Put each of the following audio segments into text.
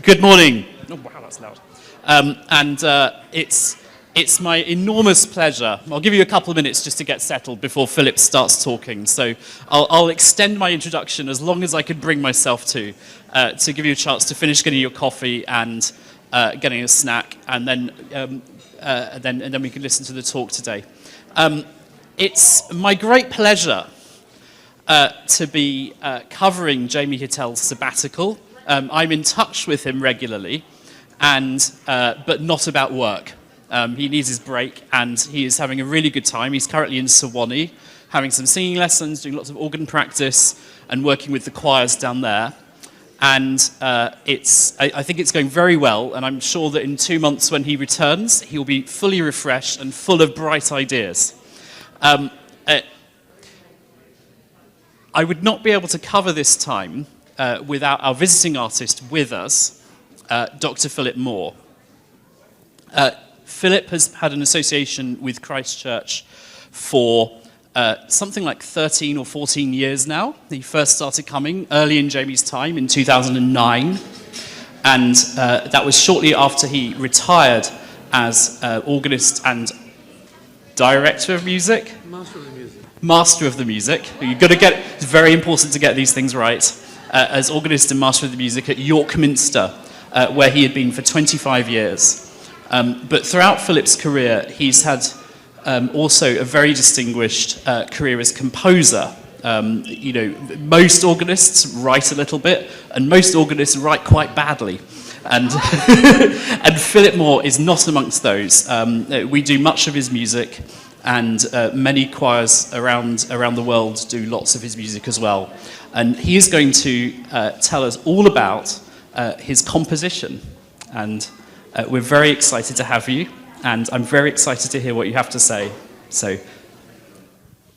Good morning. Oh, wow, that's loud. It's my enormous pleasure. I'll give you a couple of minutes just to get settled before Philip starts talking. So I'll extend my introduction as long as I can bring myself to give you a chance to finish getting your coffee and getting a snack, and then we can listen to the talk today. It's my great pleasure to be covering Jamie Hittell's sabbatical. I'm in touch with him regularly, but not about work. He needs his break, and he is having a really good time. He's currently in Sewanee, having some singing lessons, doing lots of organ practice, and working with the choirs down there. And I think it's going very well, and I'm sure that in 2 months when he returns, he'll be fully refreshed and full of bright ideas. I would not be able to cover this time without our visiting artist with us, Dr. Philip Moore. Philip has had an association with Christ Church for something like 13 or 14 years now. He first started coming early in Jamie's time in 2009, and that was shortly after he retired as organist and director of music. Master of the music. You've got to get. It's very important to get these things right. As organist and master of the music at York Minster, where he had been for 25 years. But throughout Philip's career, he's had also a very distinguished career as composer. Most organists write a little bit, and most organists write quite badly. And and Philip Moore is not amongst those. We do much of his music, and many choirs around the world do lots of his music as well. And he is going to tell us all about his composition. And we're very excited to have you, and I'm very excited to hear what you have to say. So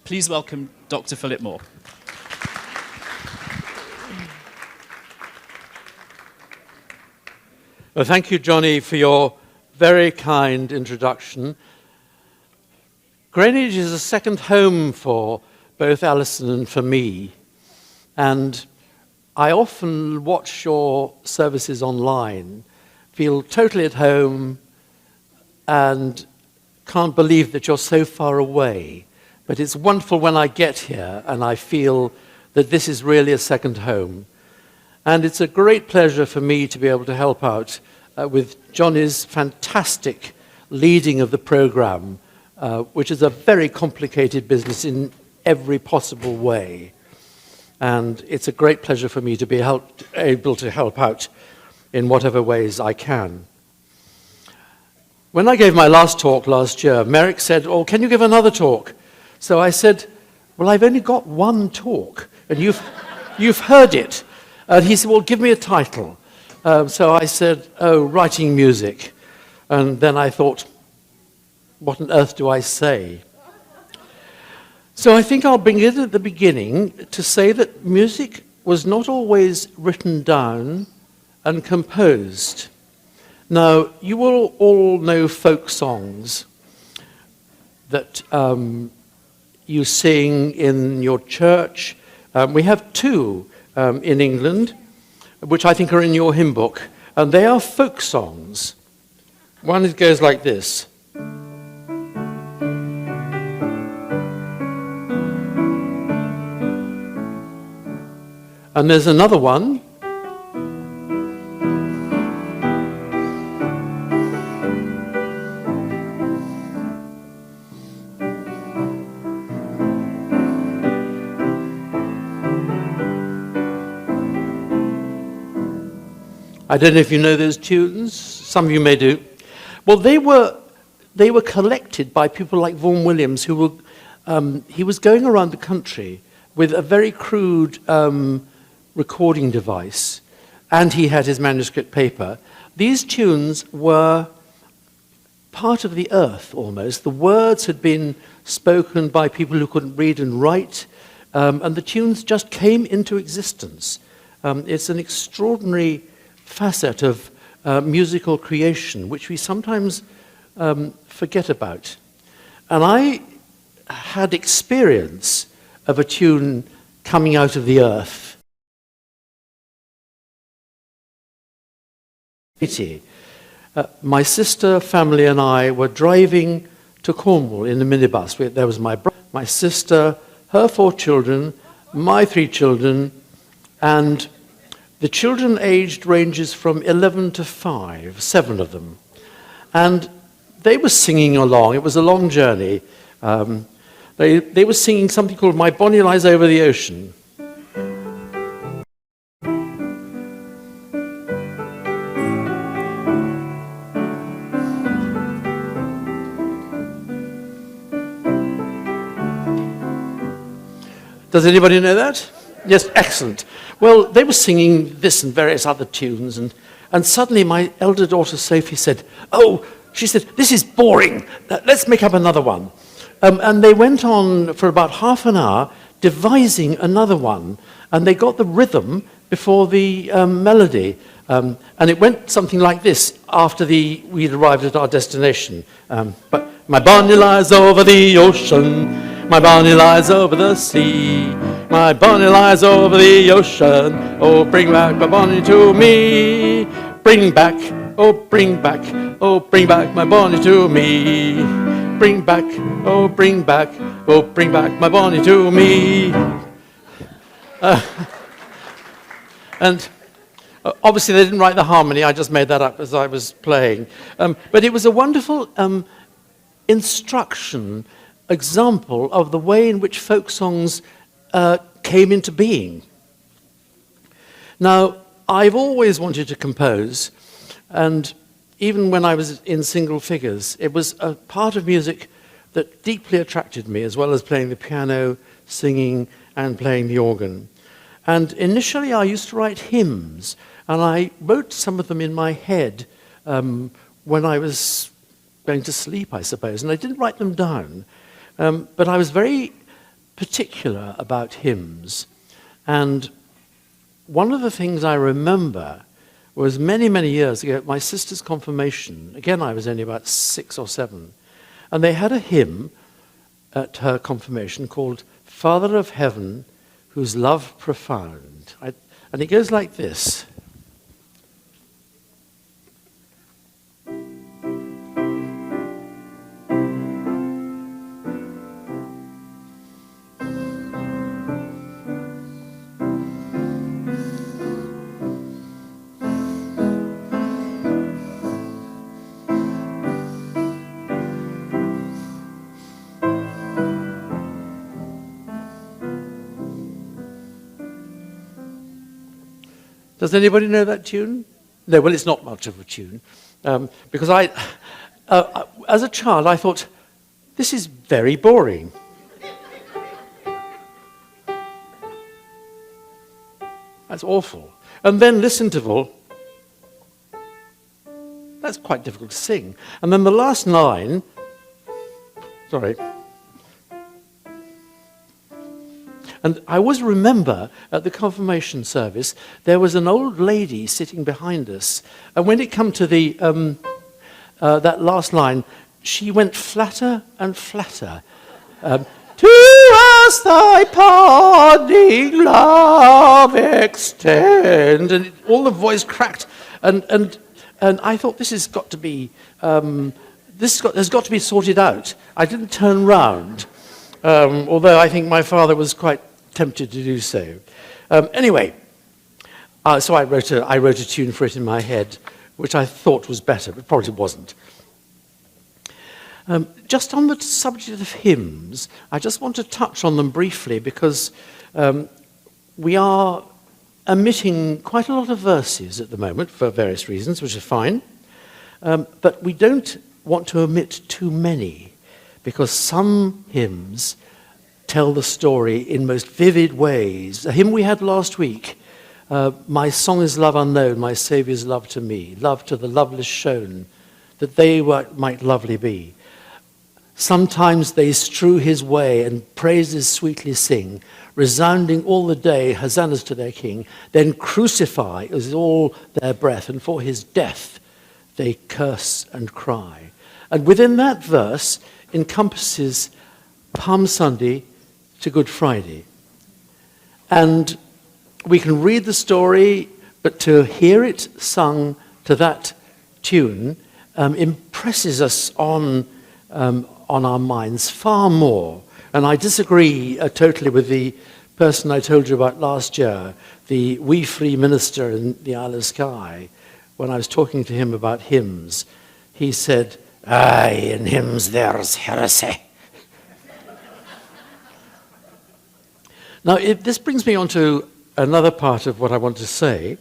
please welcome Dr. Philip Moore. Well, thank you, Johnny, for your very kind introduction. Greenwich is a second home for both Alison and for me. And I often watch your services online, feel totally at home, and can't believe that you're so far away. But it's wonderful when I get here and I feel that this is really a second home. And it's a great pleasure for me to be able to help out with Johnny's fantastic leading of the program, which is a very complicated business in every possible way. And it's a great pleasure for me to be able to help out in whatever ways I can. When I gave my last talk last year, Merrick said, "Oh, can you give another talk?" So I said, "Well, I've only got one talk, and you've heard it." And he said, "Well, give me a title." So I said, "Oh, writing music." And then I thought, what on earth do I say? So I think I'll begin at the beginning to say that music was not always written down and composed. Now, you will all know folk songs that you sing in your church. We have two in England, which I think are in your hymn book, and they are folk songs. One goes like this. And there's another one. I don't know if you know those tunes. Some of you may do. Well, they were collected by people like Vaughan Williams, who were he was going around the country with a very crude recording device, and he had his manuscript paper. These tunes were part of the earth, almost. The words had been spoken by people who couldn't read and write, and the tunes just came into existence. It's an extraordinary facet of musical creation, which we sometimes forget about. And I had experience of a tune coming out of the earth. My sister, family, and I were driving to Cornwall in a minibus. There was my brother, my sister, her 4 children, my 3 children, and the children aged ranges from 11 to 5, 7 of them. And they were singing along. It was a long journey. They were singing something called My Bonnie Lies Over the Ocean. Does anybody know that? Yes, excellent. Well, they were singing this and various other tunes, and suddenly my elder daughter Sophie said, "Oh," she said, "this is boring. Let's make up another one." And they went on for about half an hour devising another one, and they got the rhythm before the melody. And it went something like this after we'd arrived at our destination. But my Bonnie lies over the ocean, my Bonnie lies over the sea, my Bonnie lies over the ocean, oh, bring back my Bonnie to me. Bring back, oh, bring back, oh, bring back my Bonnie to me. Bring back, oh, bring back, oh, bring back my Bonnie to me. And obviously they didn't write the harmony, I just made that up as I was playing. But it was a wonderful instruction, example of the way in which folk songs came into being. Now, I've always wanted to compose, and even when I was in single figures, it was a part of music that deeply attracted me, as well as playing the piano, singing, and playing the organ. And initially I used to write hymns, and I wrote some of them in my head when I was going to sleep, I suppose, and I didn't write them down. But I was very particular about hymns. And one of the things I remember was many, many years ago at my sister's confirmation. Again, I was only about 6 or 7. And they had a hymn at her confirmation called Father of Heaven, Whose Love Profound. And it goes like this. Does anybody know that tune? No, well, it's not much of a tune. Because as a child, I thought, this is very boring. That's awful. And then listen to that's quite difficult to sing. And then the last line, sorry. And I always remember at the confirmation service, there was an old lady sitting behind us. And when it came to that last line, she went flatter and flatter. To us thy pardoning love extend. And all the voice cracked. And I thought, this has got to be, has got to be sorted out. I didn't turn round. Although I think my father was quite tempted to do so. Anyway, so I wrote a tune for it in my head, which I thought was better, but probably wasn't. Just on the subject of hymns, I just want to touch on them briefly because we are omitting quite a lot of verses at the moment for various reasons, which are fine, but we don't want to omit too many because some hymns tell the story in most vivid ways. A hymn we had last week, my song is love unknown, my Saviour's love to me, love to the loveless shown, that they might lovely be. Sometimes they strew his way and praises sweetly sing, resounding all the day hosannas to their king. Then crucify is all their breath, and for his death they curse and cry. And within that verse encompasses Palm Sunday to Good Friday. And we can read the story, but to hear it sung to that tune impresses us on our minds far more. And I disagree totally with the person I told you about last year, the wee free minister in the Isle of Skye. When I was talking to him about hymns, he said, "Aye, in hymns there's heresy." Now, this brings me on to another part of what I want to say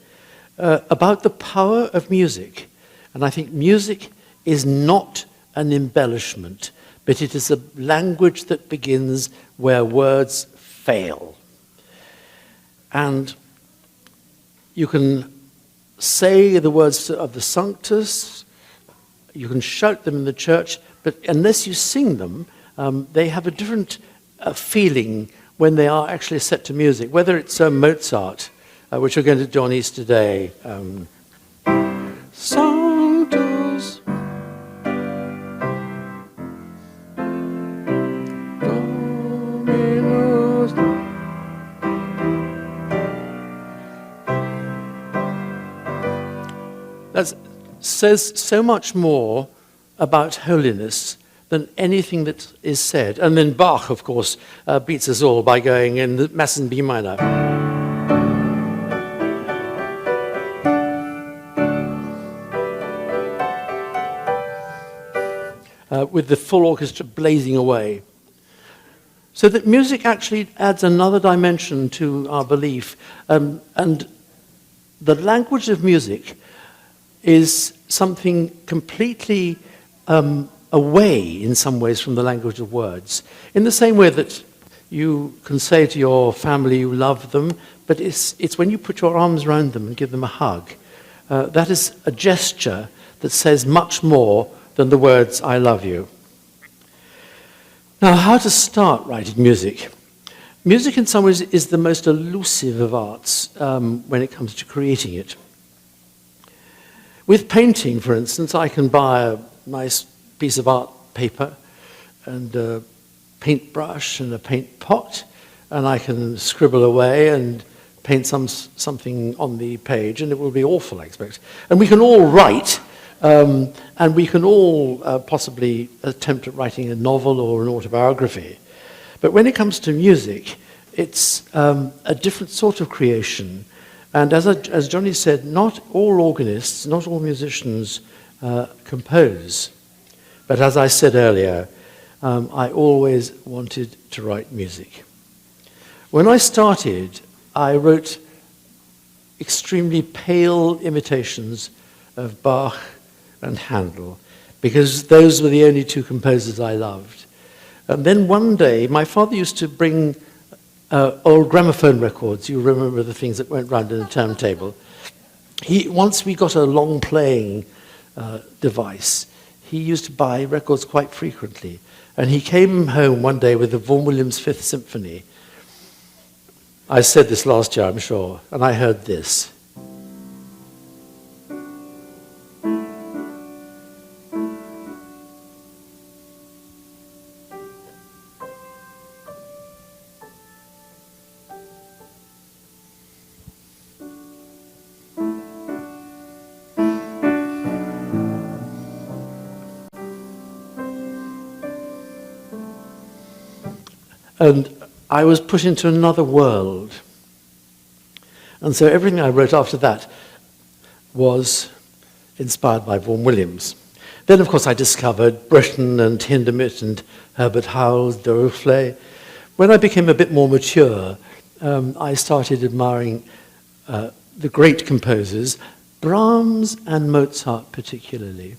about the power of music. And I think music is not an embellishment, but it is a language that begins where words fail. And you can say the words of the Sanctus, you can shout them in the church, but unless you sing them, they have a different feeling when they are actually set to music, whether it's Mozart, which we're going to do on Easter Day. Sanctus Dominus. That says so much more about holiness than anything that is said. And then Bach, of course, beats us all by going in the Mass in B minor. With the full orchestra blazing away. So that music actually adds another dimension to our belief. And the language of music is something completely away in some ways from the language of words. In the same way that you can say to your family you love them, but it's when you put your arms around them and give them a hug. That is a gesture that says much more than the words, "I love you." Now, how to start writing music? Music in some ways is the most elusive of arts when it comes to creating it. With painting, for instance, I can buy a nice piece of art paper and a paintbrush and a paint pot, and I can scribble away and paint something on the page, and it will be awful, I expect. And we can all write, and we can all possibly attempt at writing a novel or an autobiography. But when it comes to music, it's a different sort of creation. And as Johnny said, not all organists, not all musicians compose. But as I said earlier, I always wanted to write music. When I started, I wrote extremely pale imitations of Bach and Handel, because those were the only two composers I loved. And then one day, my father used to bring old gramophone records. You remember the things that went round in a turntable. Once we got a long playing device, he used to buy records quite frequently. And he came home one day with the Vaughan Williams Fifth Symphony. I said this last year, I'm sure, and I heard this. And I was put into another world. And so everything I wrote after that was inspired by Vaughan Williams. Then, of course, I discovered Britten and Hindemith and Herbert Howells, Dörfler. When I became a bit more mature, I started admiring the great composers, Brahms and Mozart particularly.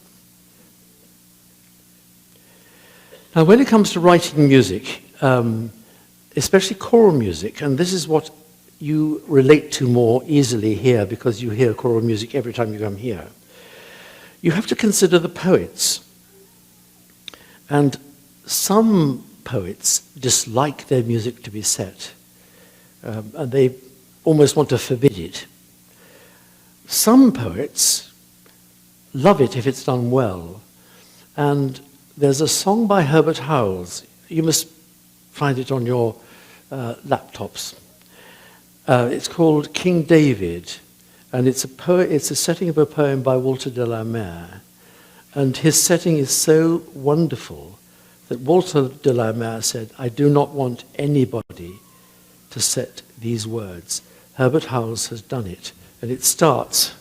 Now, when it comes to writing music, especially choral music, and this is what you relate to more easily here because you hear choral music every time you come here, you have to consider the poets. And some poets dislike their music to be set, and they almost want to forbid it. Some poets love it if it's done well. And there's a song by Herbert Howells. You must find it on your laptops. It's called King David, and it's a setting of a poem by Walter de la Mare. And his setting is so wonderful that Walter de la Mare said, "I do not want anybody to set these words." Herbert Howells has done it, and it starts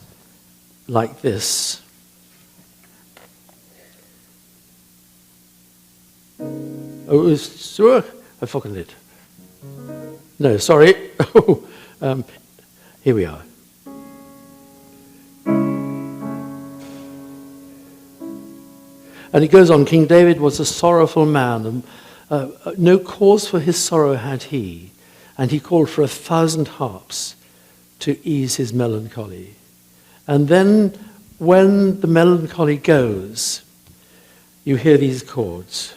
like this. Oh, I've forgotten it. No, sorry. Here we are. And it goes on, King David was a sorrowful man, and no cause for his sorrow had he, and he called for 1,000 harps to ease his melancholy. And then when the melancholy goes, you hear these chords.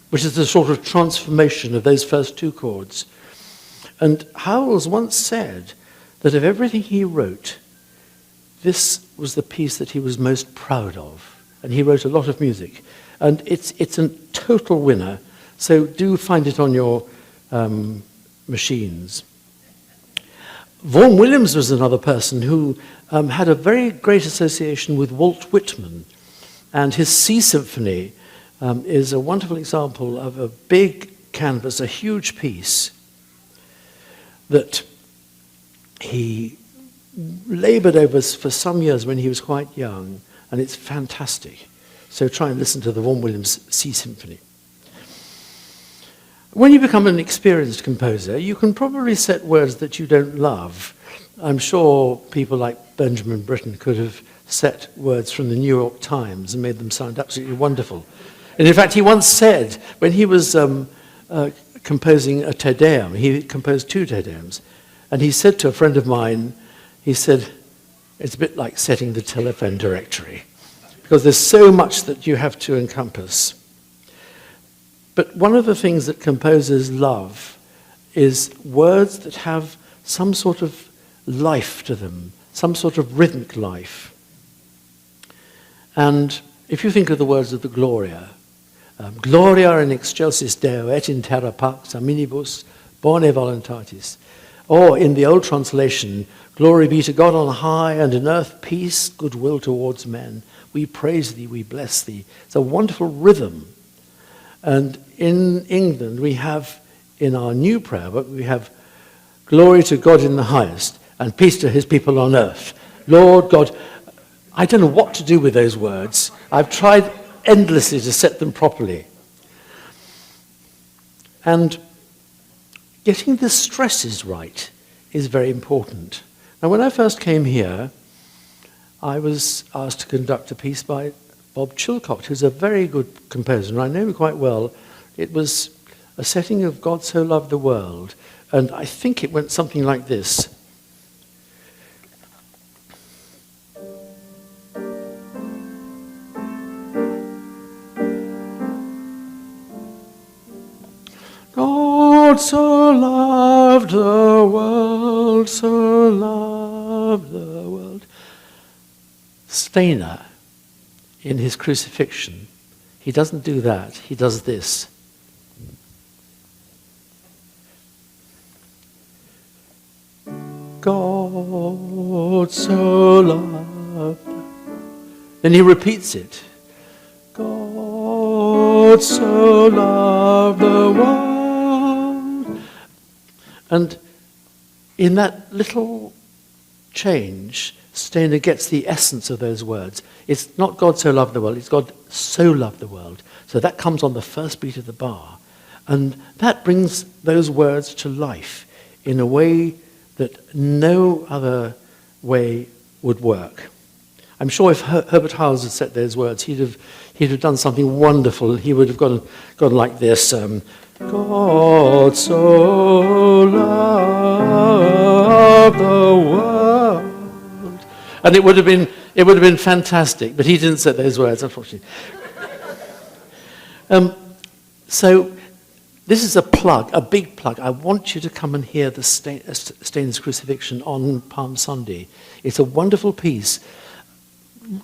Which is the sort of transformation of those first two chords. And Howells once said that of everything he wrote, this was the piece that he was most proud of. And he wrote a lot of music. And it's a total winner. So do find it on your machines. Vaughan Williams was another person who had a very great association with Walt Whitman. And his Sea Symphony is a wonderful example of a big canvas, a huge piece that he labored over for some years when he was quite young, and it's fantastic. So try and listen to the Vaughan Williams Sea Symphony. When you become an experienced composer, you can probably set words that you don't love. I'm sure people like Benjamin Britten could have set words from the New York Times and made them sound absolutely wonderful. And in fact, he once said, when he was composing a Te Deum, he composed 2 Te Deums, and he said to a friend of mine, he said, it's a bit like setting the telephone directory, because there's so much that you have to encompass. But one of the things that composers love is words that have some sort of life to them, some sort of rhythmic life. And if you think of the words of the Gloria, Gloria in excelsis Deo et in terra pax aminibus bone voluntatis. Or in the old translation, glory be to God on high, and in earth peace, goodwill towards men. We praise thee, we bless thee. It's a wonderful rhythm. And in England, we have, in our new prayer book, we have glory to God in the highest, and peace to his people on earth. Lord God, I don't know what to do with those words. I've tried endlessly to set them properly. And getting the stresses right is very important. Now, when I first came here, I was asked to conduct a piece by Bob Chilcott, who's a very good composer, and I know him quite well. It was a setting of God So Loved the World, and I think it went something like this. God so loved the world, so loved the world. Steiner, in his Crucifixion, he doesn't do that. He does this. God so loved. Then he repeats it. God so loved the world. And in that little change, Steiner gets the essence of those words. It's not God so loved the world, it's God so loved the world. So that comes on the first beat of the bar. And that brings those words to life in a way that no other way would work. I'm sure if Herbert Howells had set those words, he'd have done something wonderful. He would have gone like this. God so loved the world. And it would have been It would have been fantastic, but he didn't say those words, unfortunately. So this is a plug, a big plug. I want you to come and hear the Staines Crucifixion on Palm Sunday. It's a wonderful piece.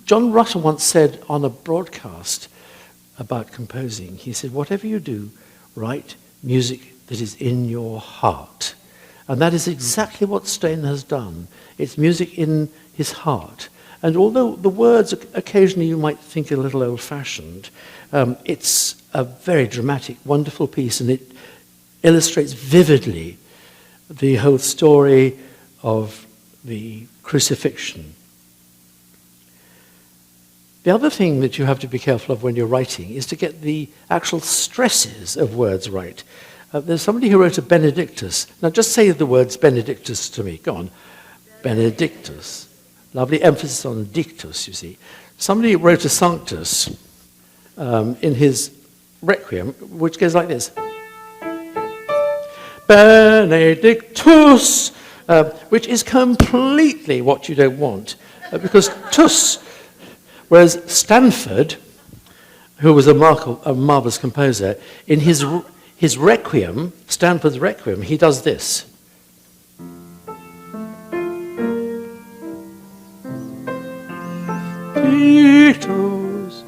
John Rutter once said on a broadcast about composing, he said, whatever you do, write music that is in your heart. And that is exactly what Staines has done. It's music in his heart. And although the words occasionally you might think a little old-fashioned, it's a very dramatic, wonderful piece, and it illustrates vividly the whole story of the crucifixion. The other thing that you have to be careful of when you're writing is to get the actual stresses of words right. There's somebody who wrote a Benedictus. Now just say the words Benedictus to me. Go on. Benedictus. Lovely emphasis on dictus, you see. Somebody wrote a Sanctus in his Requiem, which goes like this. Benedictus, which is completely what you don't want, because tus, whereas Stanford, who was a marvelous composer, in his Requiem, Stanford's Requiem, he does this. Dictus,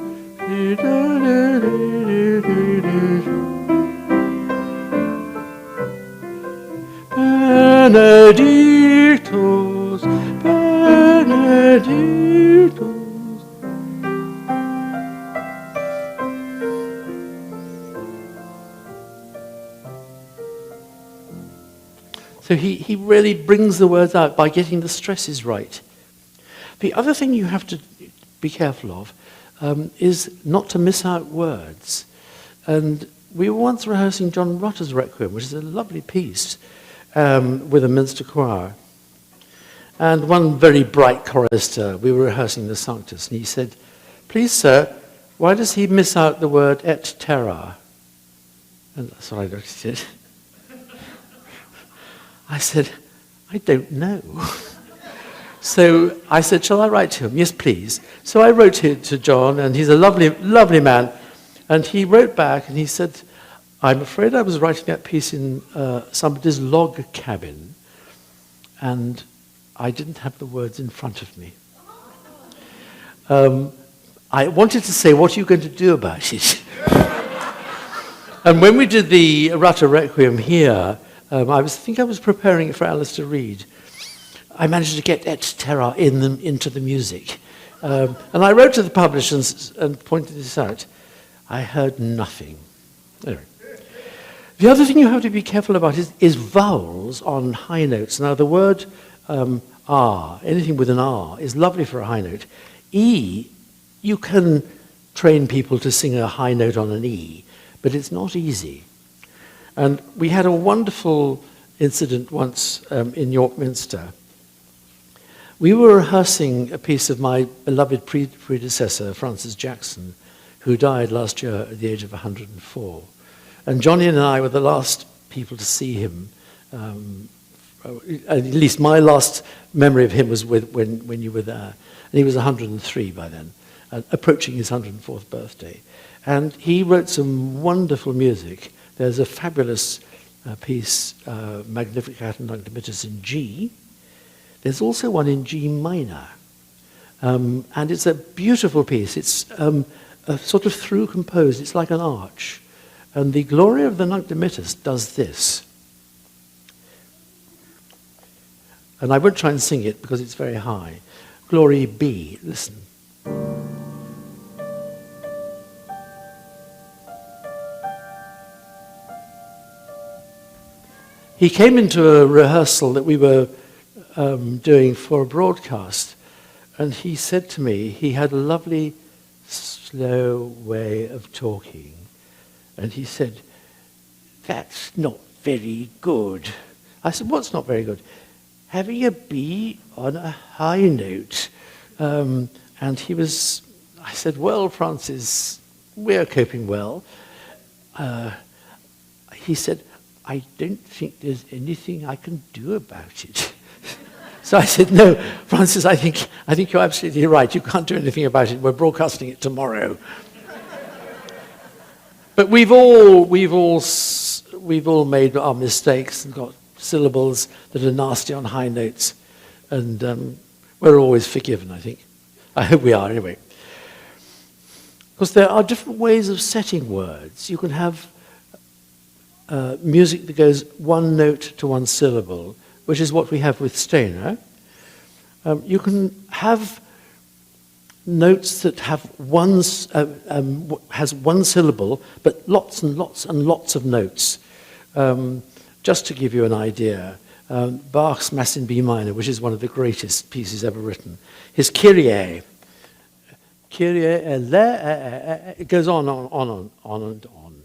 Benedictus, Benedictus. So he really brings the words out by getting the stresses right. The other thing you have to be careful of is not to miss out words. And we were once rehearsing John Rutter's Requiem, which is a lovely piece, with a Minster choir. And one very bright chorister, we were rehearsing the Sanctus, and he said, please, sir, why does he miss out the word et terra? And that's what I noticed it. I said, I don't know. So I said, shall I write to him? Yes, please. So I wrote it to John, and he's a lovely, lovely man. And he wrote back, and he said, I'm afraid I was writing that piece in somebody's log cabin, and I didn't have the words in front of me. I wanted to say, what are you going to do about it? And when we did the Rutter Requiem here, I think I was preparing it for Alistair Reid. I managed to get et terra into the music. And I wrote to the publishers and pointed this out. I heard nothing. Anyway. The other thing you have to be careful about is vowels on high notes. Now, the word R, anything with an R, is lovely for a high note. E, you can train people to sing a high note on an E, but it's not easy. And we had a wonderful incident once in York Minster. We were rehearsing a piece of my beloved predecessor, Francis Jackson, who died last year at the age of 104. And Johnny and I were the last people to see him. At least my last memory of him was when you were there. And he was 103 by then, approaching his 104th birthday. And he wrote some wonderful music. There's a fabulous piece, Magnificat and Noctimittis in G. There's also one in G minor. And it's a beautiful piece. It's sort of through composed. It's like an arch. And the Gloria of the Noctimittis does this. And I won't try and sing it because it's very high. Glory B. Listen. He came into a rehearsal that we were doing for a broadcast, and he said to me, he had a lovely, slow way of talking, and he said, that's not very good. I said, what's not very good? Having a B on a high note. And I said, well, Francis, we're coping well. He said, I don't think there's anything I can do about it. So I said, no, Francis, I think you're absolutely right. You can't do anything about it. We're broadcasting it tomorrow. But we've all made our mistakes and got syllables that are nasty on high notes. And we're always forgiven, I think. I hope we are, anyway. Because there are different ways of setting words. You can have music that goes one note to one syllable, which is what we have with Steiner. You can have notes that have has one syllable, but lots and lots and lots of notes. Just to give you an idea, Bach's Mass in B minor, which is one of the greatest pieces ever written, his Kyrie, it goes on and on.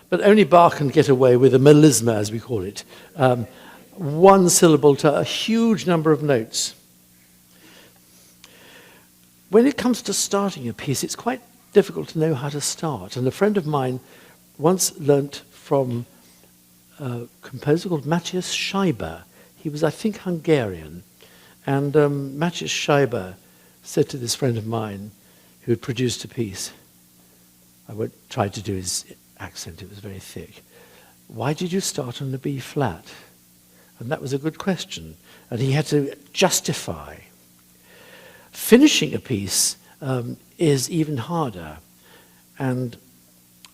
But only Bach can get away with a melisma, as we call it. One syllable to a huge number of notes. When it comes to starting a piece, it's quite difficult to know how to start. And a friend of mine once learnt from a composer called Matthias Scheiber. He was, I think, Hungarian. And Matthias Scheiber said to this friend of mine who had produced a piece, I won't try to do his accent, it was very thick. Why did you start on the B flat? And that was a good question. And he had to justify. Finishing a piece is even harder. And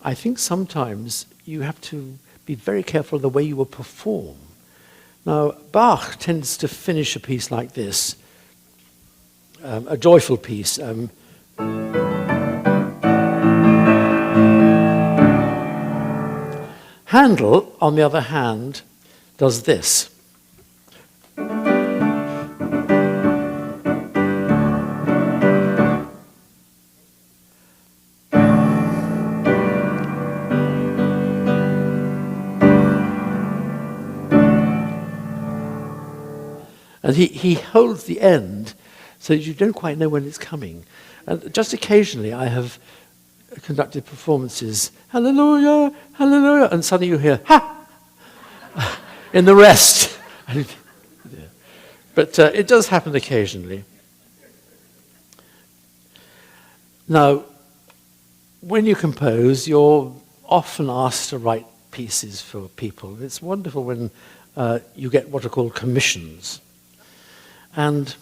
I think sometimes you have to be very careful of the way you will perform. Now, Bach tends to finish a piece like this, a joyful piece. Handel, on the other hand, does this. And he holds the end so that you don't quite know when it's coming. And just occasionally I have conducted performances, hallelujah, hallelujah, and suddenly you hear, ha, in the rest. But it does happen occasionally. Now, when you compose, you're often asked to write pieces for people. It's wonderful when you get what are called commissions. And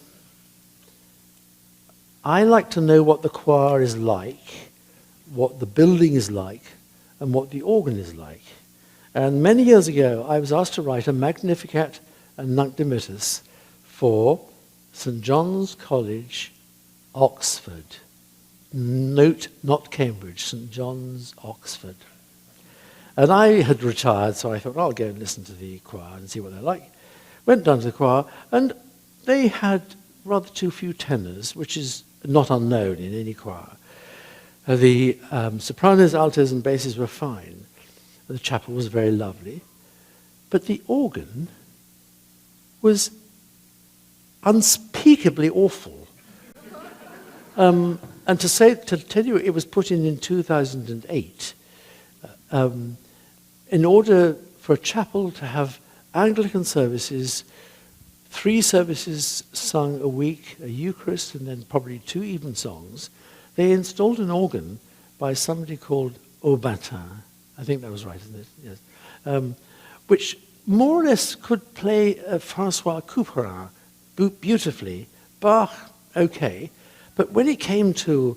I like to know what the choir is like, what the building is like, and what the organ is like. And many years ago, I was asked to write a Magnificat and Nunc Dimittis for St. John's College, Oxford. Note, not Cambridge, St. John's, Oxford. And I had retired, so I thought, I'll go and listen to the choir and see what they're like. Went down to the choir, and they had rather too few tenors, which is not unknown in any choir. The sopranos, altos, and basses were fine. The chapel was very lovely. But the organ was unspeakably awful. And to tell you, it was put in 2008. In order for a chapel to have Anglican services, 3 services sung a week, a Eucharist, and then probably 2 evensongs, they installed an organ by somebody called Aubatin. I think that was right, isn't it? Yes. Which more or less could play Francois Couperin beautifully, Bach, okay. But when it came to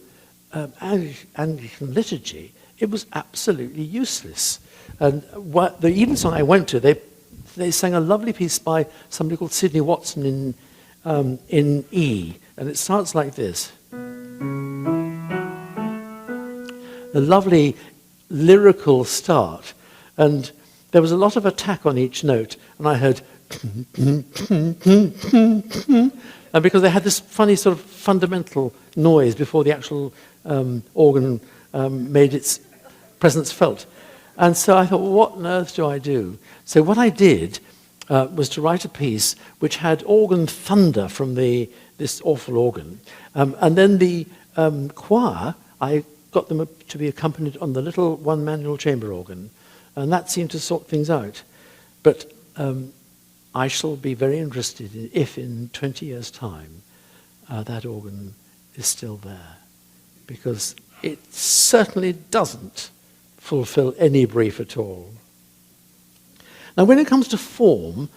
Anglican liturgy, it was absolutely useless. And the evensong I went to, they sang a lovely piece by somebody called Sidney Watson in E, and it starts like this. A lovely lyrical start, and there was a lot of attack on each note, and I heard and because they had this funny sort of fundamental noise before the actual organ made its presence felt. And so I thought, what on earth do I do? So what I did, was to write a piece which had organ thunder from this awful organ. And then the choir, I got them to be accompanied on the little one manual chamber organ, and that seemed to sort things out. But I shall be very interested if in 20 years' time that organ is still there, because it certainly doesn't fulfill any brief at all. Now, when it comes to form,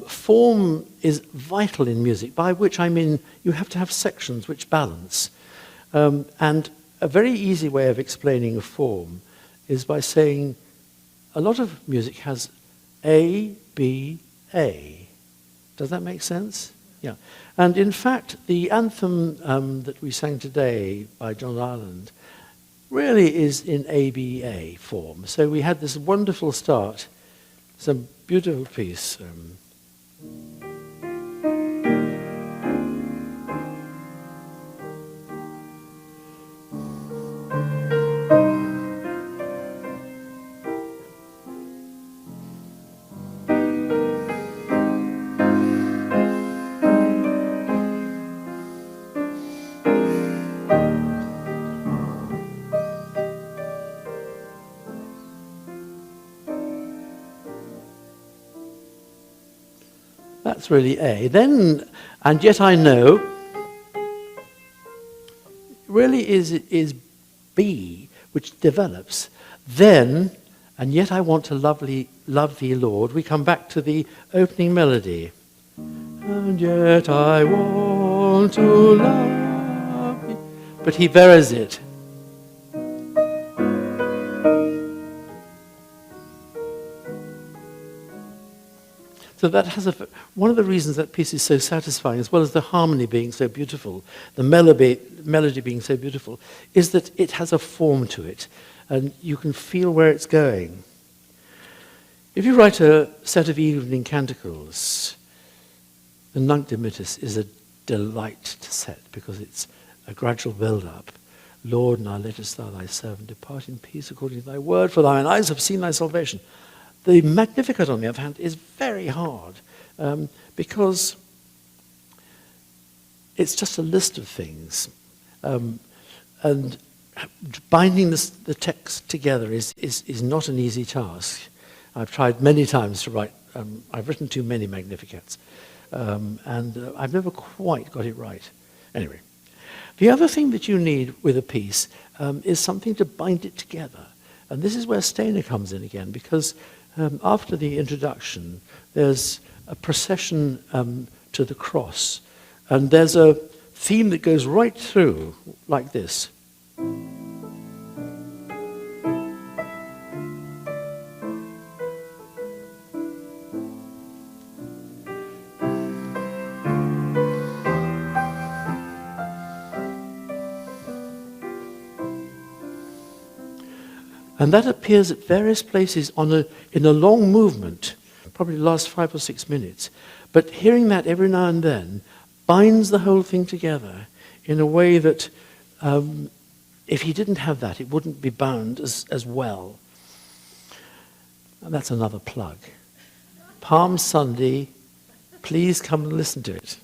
form is vital in music, by which I mean you have to have sections which balance. And a very easy way of explaining a form is by saying a lot of music has A, B, A. Does that make sense? Yeah. And in fact, the anthem that we sang today by John Ireland really is in ABA form. So we had this wonderful start, some beautiful piece. That's really A. Then, and yet I know, really is B, which develops. Then, and yet I want to love thee, Lord. We come back to the opening melody. And yet I want to love thee. But he buries it. So that has one of the reasons that piece is so satisfying, as well as the harmony being so beautiful, the melody being so beautiful, is that it has a form to it, and you can feel where it's going. If you write a set of evening canticles, the Nunc Dimittis is a delight to set, because it's a gradual build-up. Lord, now lettest thou thy servant depart in peace according to thy word, for thine eyes have seen thy salvation. The Magnificat, on the other hand, is very hard because it's just a list of things. And binding the text together is not an easy task. I've tried many times to write, I've written too many Magnificats, and I've never quite got it right. Anyway, the other thing that you need with a piece is something to bind it together. And this is where Stainer comes in again, because after the introduction, there's a procession to the cross, and there's a theme that goes right through, like this. And that appears at various places in a long movement, probably lasts 5 or 6 minutes. But hearing that every now and then binds the whole thing together in a way that if he didn't have that, it wouldn't be bound as well. And that's another plug. Palm Sunday, please come and listen to it.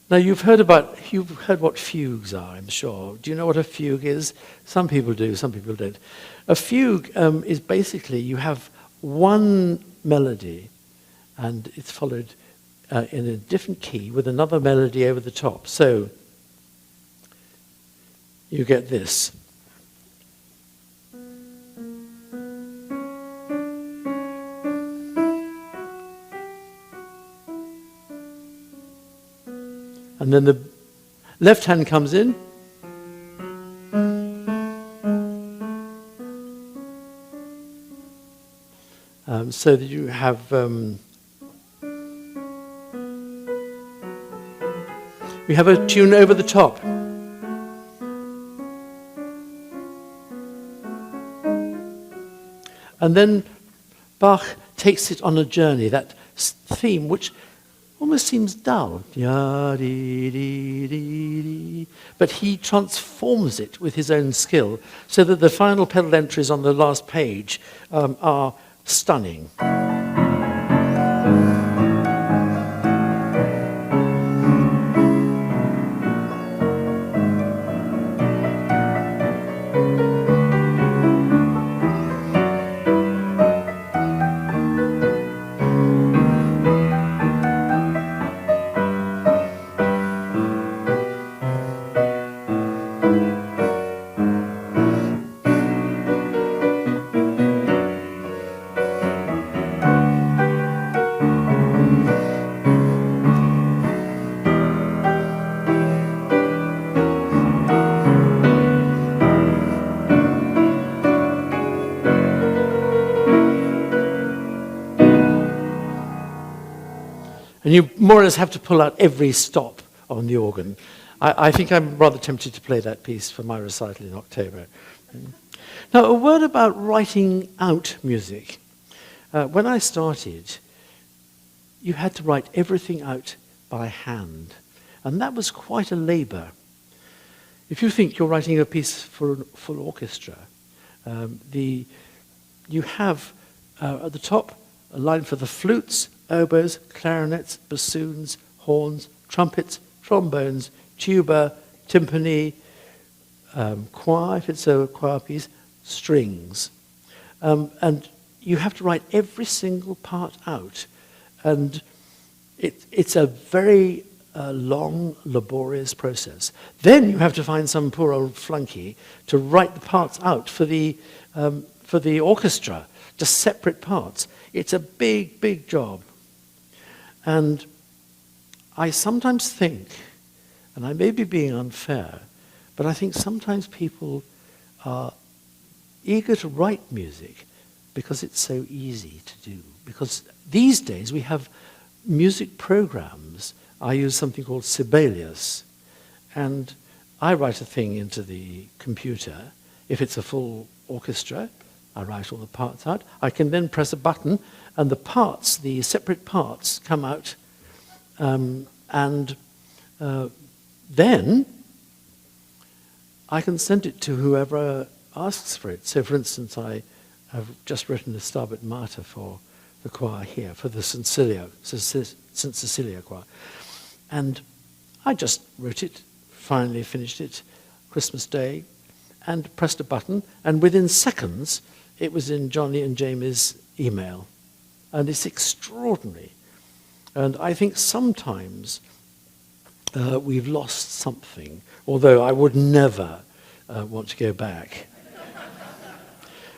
Now, you've heard what fugues are, I'm sure. Do you know what a fugue is? Some people do, some people don't. A fugue is basically you have one melody and it's followed in a different key with another melody over the top. So you get this. And then the left hand comes in. So that you have we have a tune over the top. And then Bach takes it on a journey, that theme which almost seems dull. But he transforms it with his own skill so that the final pedal entries on the last page are stunning. And you more or less have to pull out every stop on the organ. I think I'm rather tempted to play that piece for my recital in October. Now, a word about writing out music. When I started, you had to write everything out by hand. And that was quite a labor. If you think you're writing a piece for a full orchestra, you have at the top a line for the flutes, oboes, clarinets, bassoons, horns, trumpets, trombones, tuba, timpani, choir, if it's a choir piece, strings. And you have to write every single part out. And it's a very long, laborious process. Then you have to find some poor old flunky to write the parts out for the orchestra, just separate parts. It's a big, big job. And I sometimes think, and I may be being unfair, but I think sometimes people are eager to write music because it's so easy to do. Because these days we have music programs. I use something called Sibelius, and I write a thing into the computer. If it's a full orchestra, I write all the parts out. I can then press a button, and the parts, the separate parts, come out, then I can send it to whoever asks for it. So, for instance, I have just written a Stabat Mater for the choir here, for the St. Cecilia choir. And I just wrote it, finally finished it, Christmas Day, and pressed a button, and within seconds, it was in Johnny and Jamie's email. And it's extraordinary. And I think sometimes we've lost something, although I would never want to go back.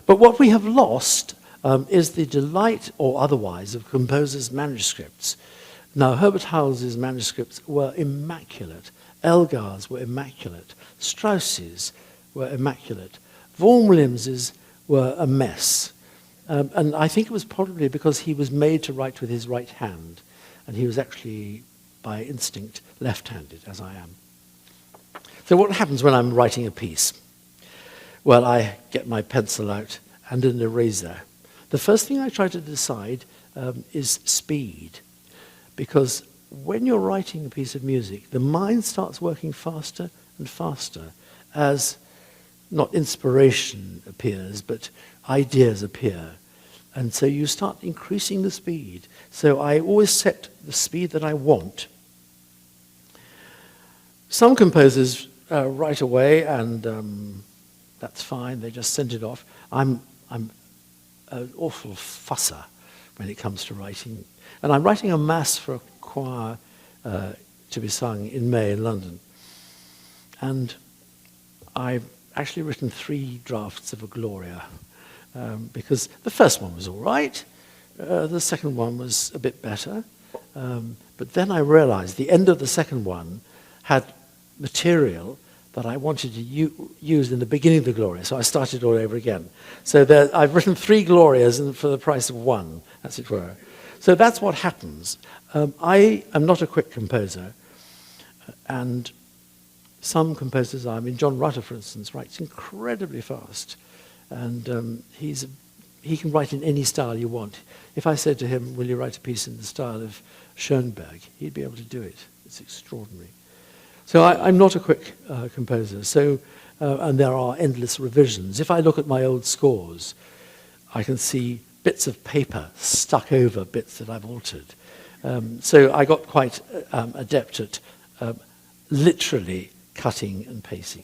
But what we have lost is the delight, or otherwise, of composers' manuscripts. Now, Herbert Howells's manuscripts were immaculate. Elgar's were immaculate. Strauss's were immaculate. Vaughan Williams's were a mess. And I think it was probably because he was made to write with his right hand, and he was actually, by instinct, left-handed, as I am. So what happens when I'm writing a piece? Well, I get my pencil out and an eraser. The first thing I try to decide is speed, because when you're writing a piece of music, the mind starts working faster and faster as not inspiration appears, but ideas appear. And so you start increasing the speed. So I always set the speed that I want. Some composers write away, and that's fine. They just send it off. I'm an awful fusser when it comes to writing. And I'm writing a mass for a choir to be sung in May in London. And I've actually written 3 drafts of a Gloria, because the first one was all right, the second one was a bit better, but then I realized the end of the second one had material that I wanted to use in the beginning of the Gloria, so I started all over again. So I've written 3 Glorias for the price of 1, as it were. So that's what happens. I am not a quick composer, and some composers are. I mean, John Rutter, for instance, writes incredibly fast, and he can write in any style you want. If I said to him, will you write a piece in the style of Schoenberg, he'd be able to do it. It's extraordinary. So I'm not a quick composer, and there are endless revisions. If I look at my old scores, I can see bits of paper stuck over bits that I've altered. So I got quite adept at literally cutting and pasting.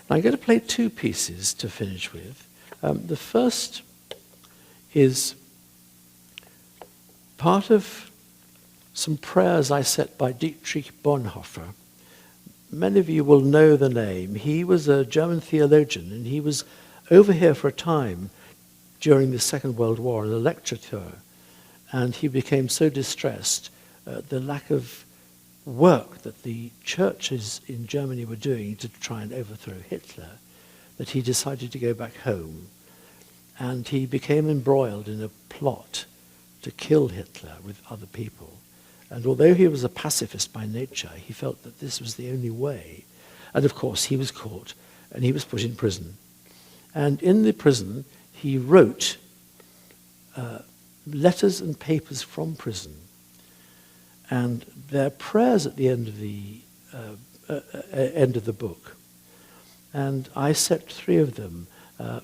Now I'm going to play 2 pieces to finish with. The first is part of some prayers I set by Dietrich Bonhoeffer. Many of you will know the name. He was a German theologian, and he was over here for a time during the Second World War on a lecture tour. And he became so distressed at the lack of work that the churches in Germany were doing to try and overthrow Hitler, that he decided to go back home. And he became embroiled in a plot to kill Hitler with other people. And although he was a pacifist by nature, he felt that this was the only way. And of course, he was caught and he was put in prison. And in the prison, he wrote letters and papers from prison. And they're prayers at the end of the book. And I set 3 of them,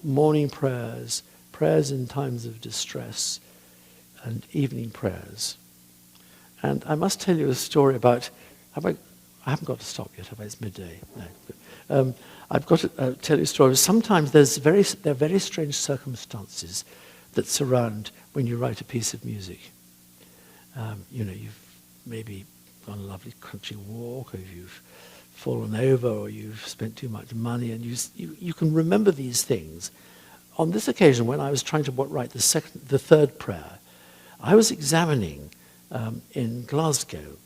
morning prayers, prayers in times of distress, and evening prayers. And I must tell you a story about, I haven't got to stop yet, have I? It's midday. No. I've got to tell you a story. Sometimes there are very strange circumstances that surround when you write a piece of music. You've maybe gone a lovely country walk, or you've fallen over, or you've spent too much money, and you can remember these things. On this occasion, when I was trying to write the 3rd prayer, I was examining in Glasgow,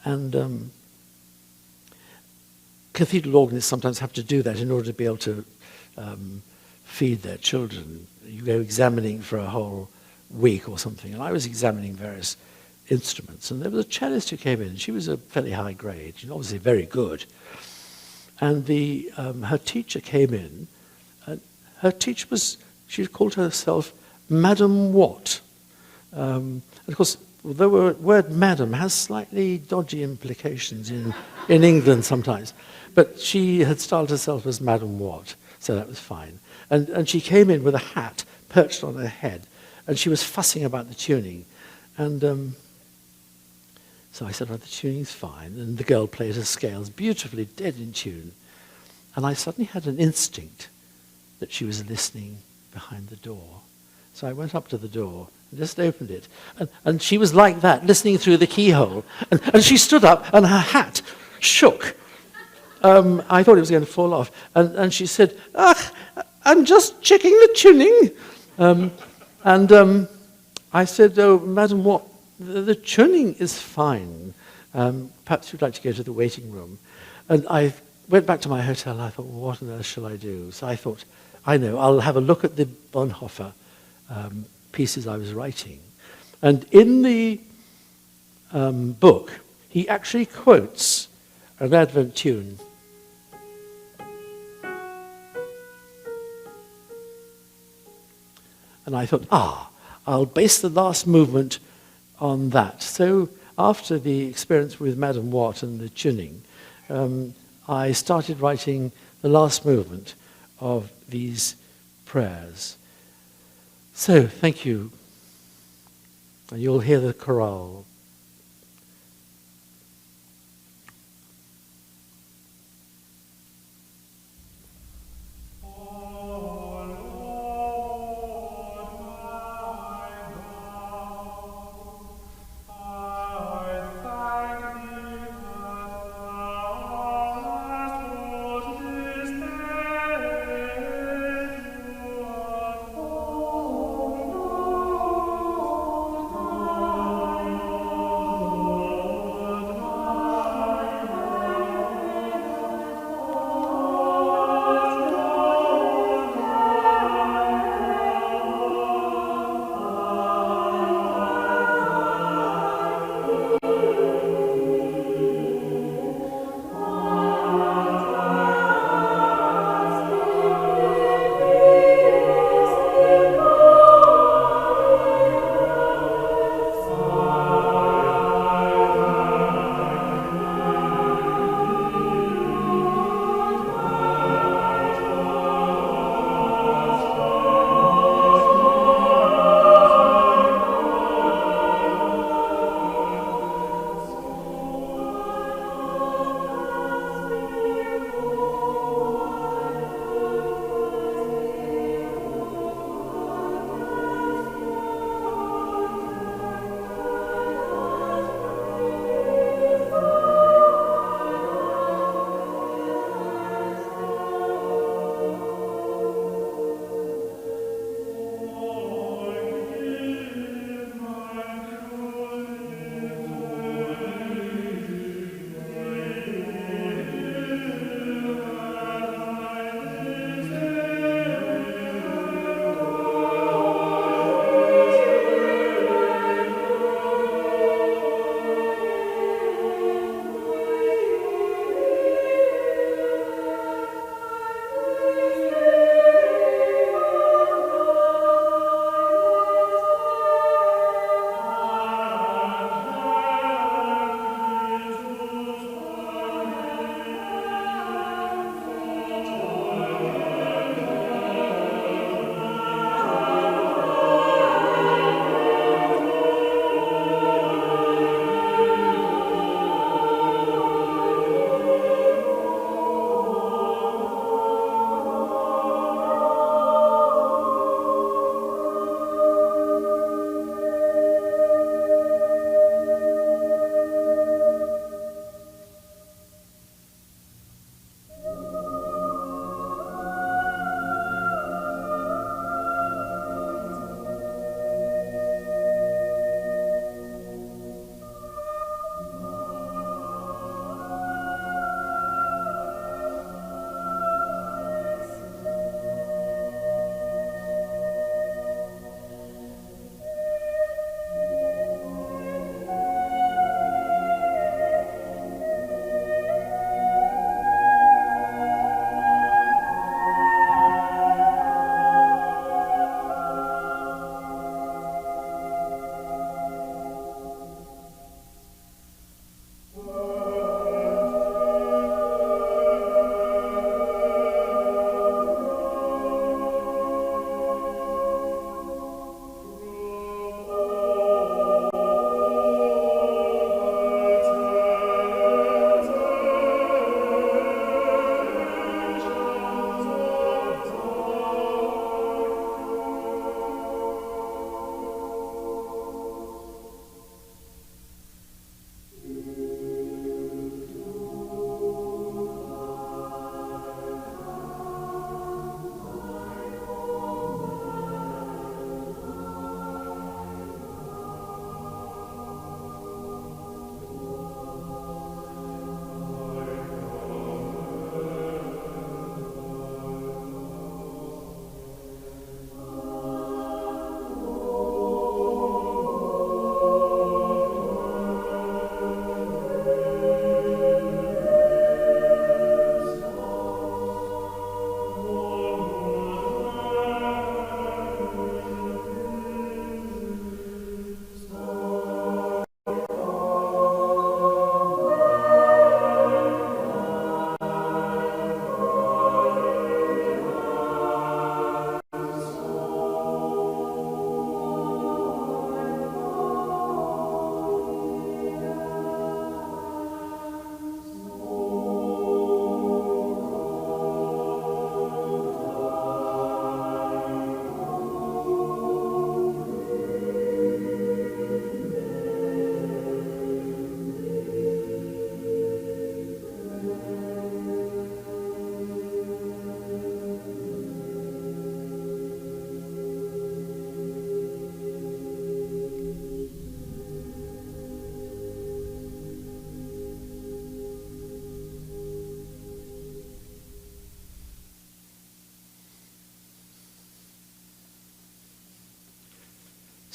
and cathedral organists sometimes have to do that in order to be able to feed their children. You go examining for a whole week or something, and I was examining various instruments, and there was a cellist who came in. She was a fairly high grade, obviously very good, and her teacher came in, and her teacher she called herself Madam Watt. And of course, the word madam has slightly dodgy implications in England sometimes. But she had styled herself as Madam Watt, so that was fine. And she came in with a hat perched on her head, and she was fussing about the tuning. And so I said, the tuning's fine. And the girl played her scales beautifully, dead in tune. And I suddenly had an instinct that she was listening behind the door. So I went up to the door and just opened it. And she was like that, listening through the keyhole. And she stood up, and her hat shook. I thought it was going to fall off. And she said, I'm just checking the tuning. I said, oh, Madam Watt, the tuning is fine. Perhaps you'd like to go to the waiting room. And I went back to my hotel, and I thought, well, what on earth shall I do? So I thought, I know, I'll have a look at the Bonhoeffer pieces I was writing. And in the book, he actually quotes an Advent tune. And I thought, I'll base the last movement on that. So after the experience with Madam Watt and the tuning, I started writing the last movement of these prayers. So, thank you. And you'll hear the chorale.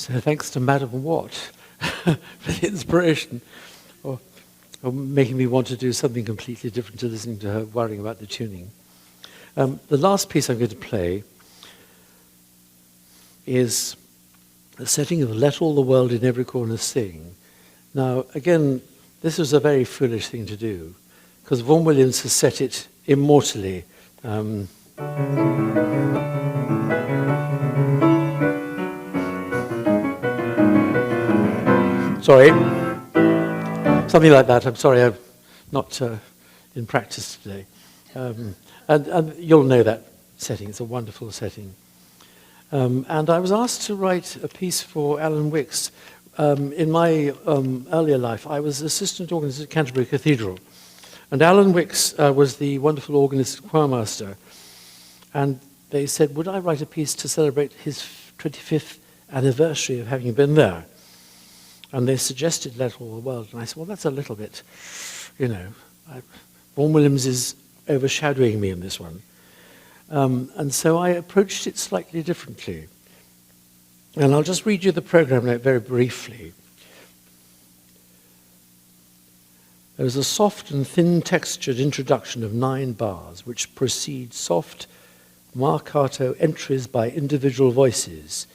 So thanks to Madam Watt for the inspiration, or making me want to do something completely different to listening to her worrying about the tuning. The last piece I'm going to play is a setting of Let All the World in Every Corner Sing. Now, again, this was a very foolish thing to do, because Vaughan Williams has set it immortally. Sorry. Something like that. I'm sorry, I'm not in practice today. And you'll know that setting. It's a wonderful setting. And I was asked to write a piece for Alan Wicks. In my earlier life, I was assistant organist at Canterbury Cathedral. And Alan Wicks was the wonderful organist and choirmaster. And they said, would I write a piece to celebrate his 25th anniversary of having been there? And they suggested Let All the World. And I said, well, that's a little bit, Vaughan Williams is overshadowing me in this one. And so I approached it slightly differently. And I'll just read you the program note very briefly. There is a soft and thin-textured introduction of 9 bars, which precede soft marcato entries by individual voices,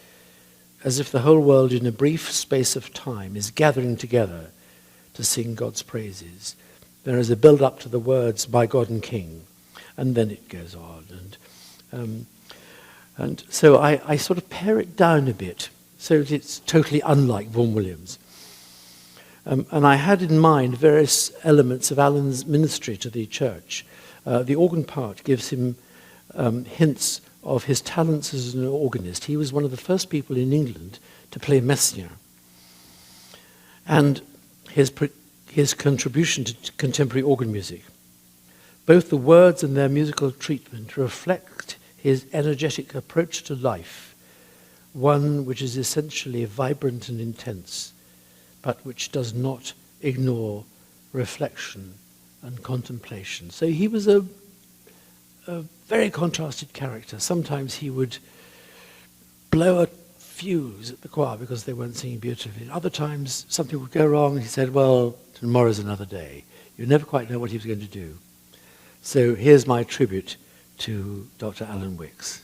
as if the whole world in a brief space of time is gathering together to sing God's praises. There is a build-up to the words, my God and King, and then it goes on. And so I sort of pare it down a bit, so that it's totally unlike Vaughan Williams. And I had in mind various elements of Alan's ministry to the church. The organ part gives him hints of his talents as an organist. He was one of the first people in England to play Messiaen. And his contribution to contemporary organ music. Both the words and their musical treatment reflect his energetic approach to life, one which is essentially vibrant and intense, but which does not ignore reflection and contemplation. So he was a very contrasted character. Sometimes he would blow a fuse at the choir because they weren't singing beautifully. Other times something would go wrong and he said, well, tomorrow's another day. You never quite know what he was going to do. So here's my tribute to Dr. Alan Wicks.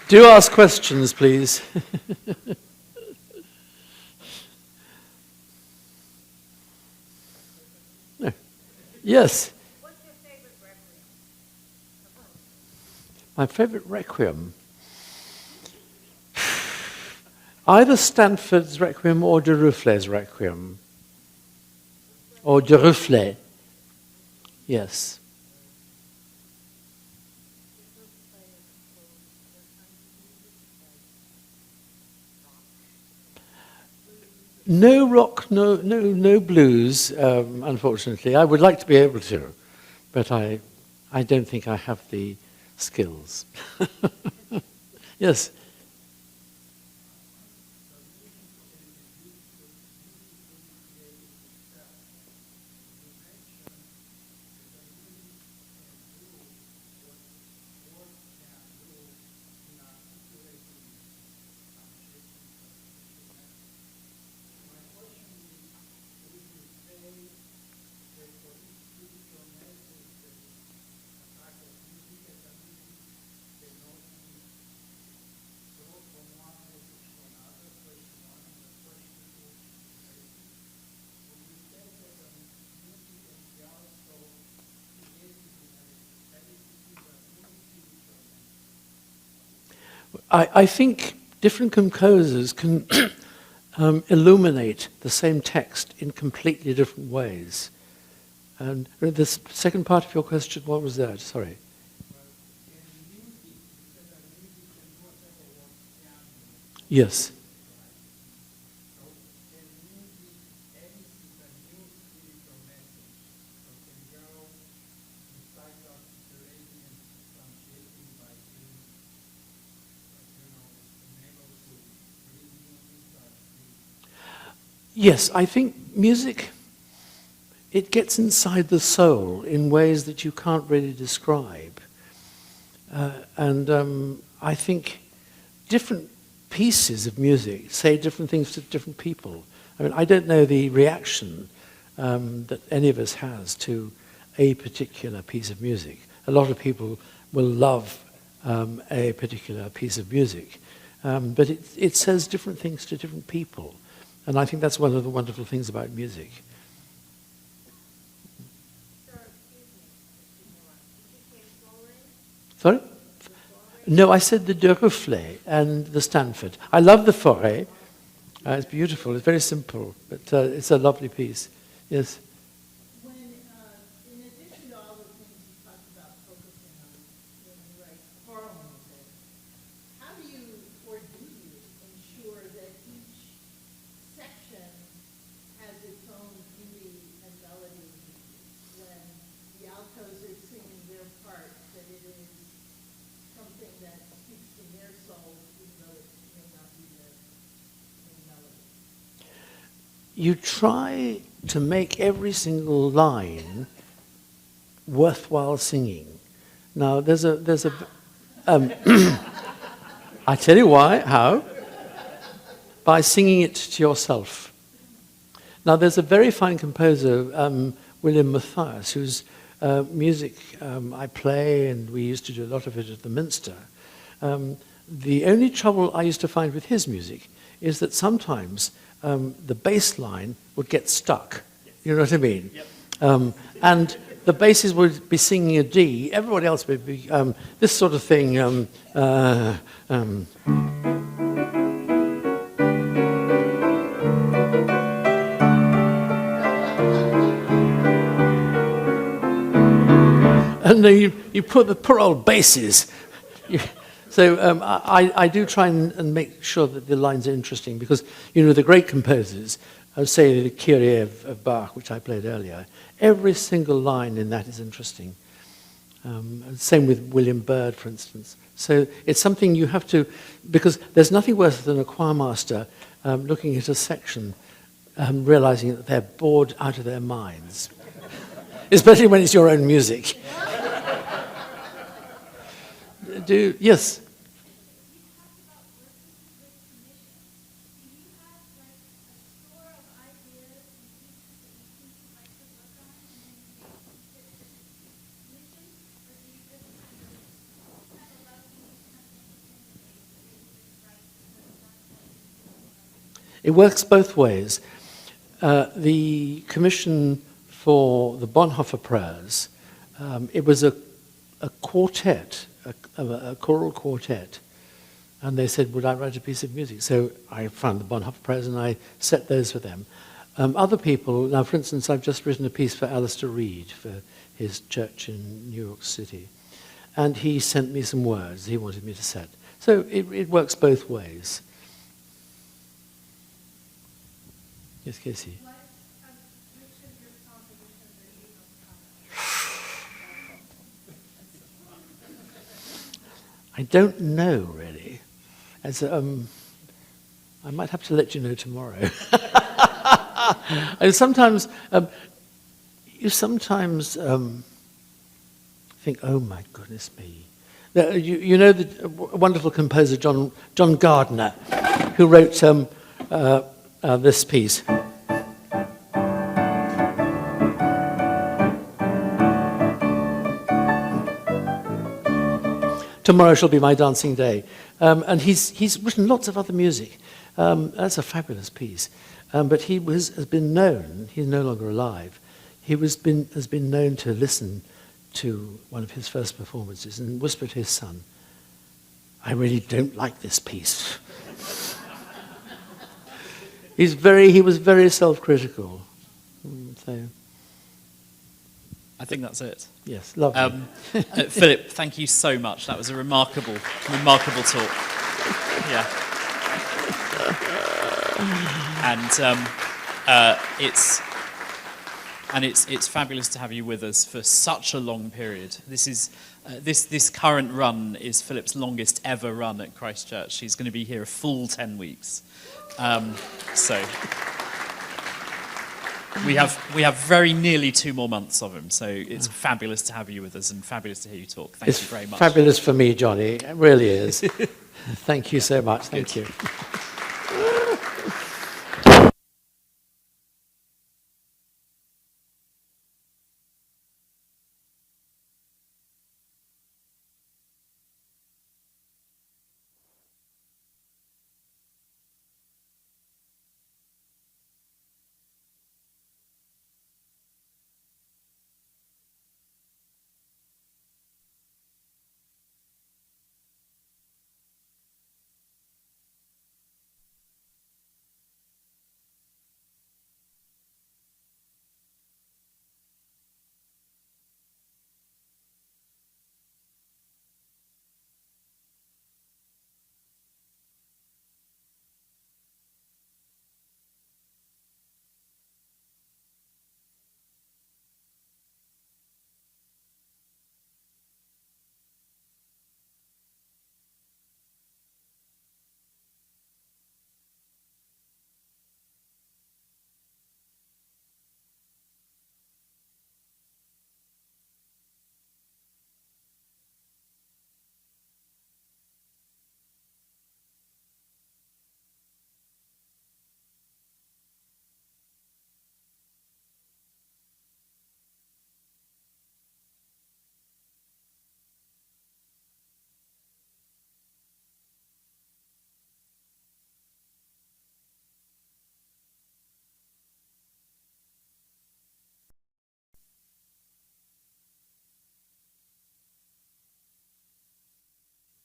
Do ask questions, please. No. Yes. What's your favorite requiem? My favorite requiem. Either Stanford's Requiem or de Rufflet's Requiem. Or de Rufflet. Yes. No rock, no blues, unfortunately. I would like to be able to, but I don't think I have the skills. Yes. I think different composers can illuminate the same text in completely different ways. And the second part of your question, what was that? Sorry. Yes. Yes, I think music, it gets inside the soul in ways that you can't really describe. And I think different pieces of music say different things to different people. I mean, I don't know the reaction that any of us has to a particular piece of music. A lot of people will love a particular piece of music, but it says different things to different people. And I think that's one of the wonderful things about music. Sir, excuse me. Did you say Forêt? Sorry? No, I said the de Rufflet and the Stanford. I love the Forêt. It's beautiful. It's very simple, but it's a lovely piece. Yes. When, in addition to all the things you talked about focusing on women rights choral music, how do you, or do you, ensure that each section has its own beauty and melody when the altos are singing their part, that it is something that speaks to their soul, even though it may not be the same melody? You try to make every single line worthwhile singing. Now, there's a I tell you why, how? By singing it to yourself. Now, there's a very fine composer, William Matthias, whose music I play, and we used to do a lot of it at the Minster. The only trouble I used to find with his music is that sometimes the bass line would get stuck. You know what I mean? Yep. And the basses would be singing a D. Everybody else would be this sort of thing. And then you put the poor old basses. So I do try and make sure that the lines are interesting because, you know, the great composers, I would say the Kyrie of Bach, which I played earlier, every single line in that is interesting. Same with William Byrd, for instance. So it's something you have to, because there's nothing worse than a choir master looking at a section, realizing that they're bored out of their minds, especially when it's your own music. Yes? It works both ways. The commission for the Bonhoeffer prayers, it was a quartet, a choral quartet, and they said, would I write a piece of music? So I found the Bonhoeffer prayers and I set those for them. Other people, now for instance, I've just written a piece for Alistair Reid for his church in New York City, and he sent me some words he wanted me to set. So it works both ways. Yes, Casey? Which of your compositions are you most proud of? I don't know, really. I might have to let you know tomorrow. And sometimes, you sometimes think, oh my goodness me. You know the wonderful composer John Gardner, who wrote this piece. Tomorrow shall be my dancing day. And he's written lots of other music. That's a fabulous piece. But he has been known, he's no longer alive, has been known to listen to one of his first performances and whisper to his son, I really don't like this piece. He was very self-critical. So, I think that's it. yes, lovely. Philip, thank you so much. That was a remarkable talk. Yeah. And it's fabulous to have you with us for such a long period. This current run is Philip's longest ever run at Christ Church. He's going to be here a full 10 weeks. So we have very nearly 2 more months of him. So it's fabulous to have you with us and fabulous to hear you talk. Thank you very much. It's fabulous for me, Johnny. It really is. Thank you so much. Thank you.